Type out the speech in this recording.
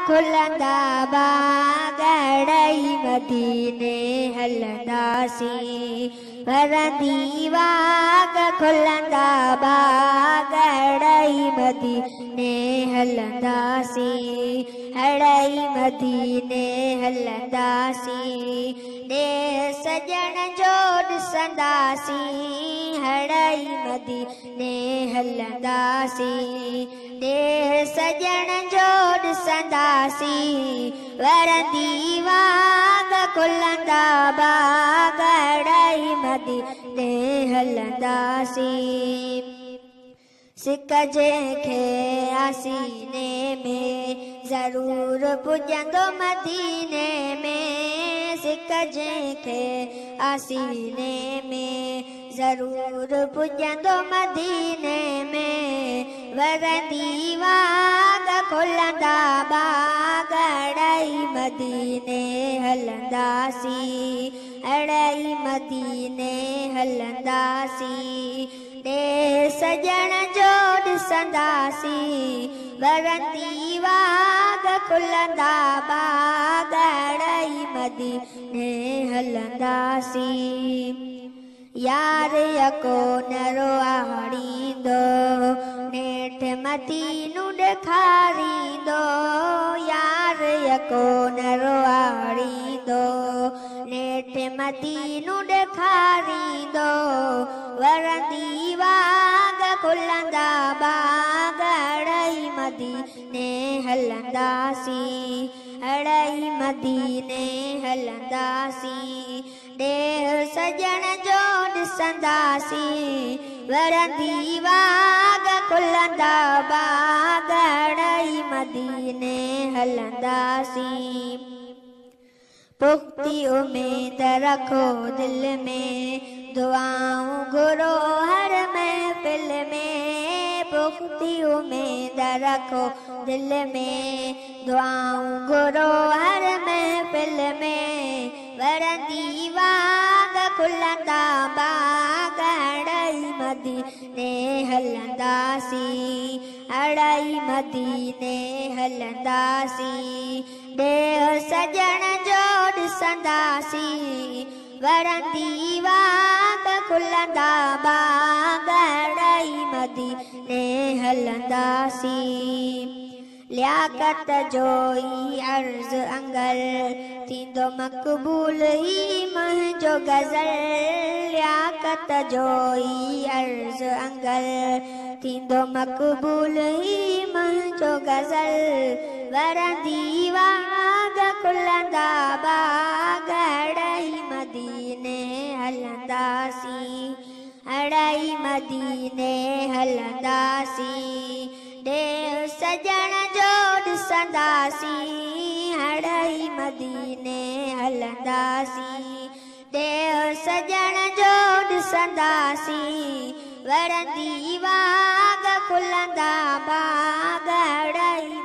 खुलंदा बाग अड़ई मदीने हलंदासीं वरंदी बाग खुलंदा बाग अड़ई मदीने हलंदासीं अड़ई मदीने हलंदासीं दे सजण जो ॾिसंदासीं अड़ई मदीने हलंदासीं दे सजण जो ॾिसंदासीं वरंदी बाग खुलंदा बाग अड़ई मदीने हलंदासीं सिक जंहिंखे आसीने में ज़रूर पुॼंदो मदीने में सिक जंहिंखे आसीने में ज़रूर पुॼंदो मदीने में वरंदी बाग खुलंदा बाग अड़ई मदीने हलंदासीं अड़ई मदीने हलंदासीं दे सजण जो ॾिसंदासीं वरंदी बाग खुलंदा बाग अड़ई मदीने हलंदासीं यार यको नरो आणींदो नेठ मदीनो ॾेखारींदो यार यको नरो आणींदो नेठ मदीनो ॾेखारींदो वरंदी बाग खुलंदा बाग अड़ई मदीने हलंदासीं अड़ई मदीने हलंदासीं देह सजण जो ॾिसंदासीं वरंदी बाग खुलंदा बाग अड़ई मदीने हलंदासीं पुख्ती उम्मीद रखो दिल में दुआऊं घुरो हर महफिल में पुख्ती उम्मीद रखो दिल में दुआऊं घुरो हर महफिल में वरंदी बाग खुलंदा बाग अड़ई मदीने हलंदासीं अड़ई मदीने हलंदासीं देह सजण जो ॾिसंदासीं वरंदी बाग खुलंदा बाग अड़ई मदीने हलंदासीं लियाकत जो ई अर्ज़ अंगल थींदो मक़बूल ही मुंहिंजो गज़ल लियाकत जो ई अर्ज़ अंगल थींदो मक़बूल ही मुंहिंजो गज़ल वरंदी बाग खुलंदा बाग अड़ई मदीने हलंदासीं अड़ई मदीने हलंदासीं देह सजण जो ॾिसंदासीं अड़ई मदीने हलंदासीं देह सजण जो ॾिसंदासीं वरंदी बाग खुलंदा बाग अड़ई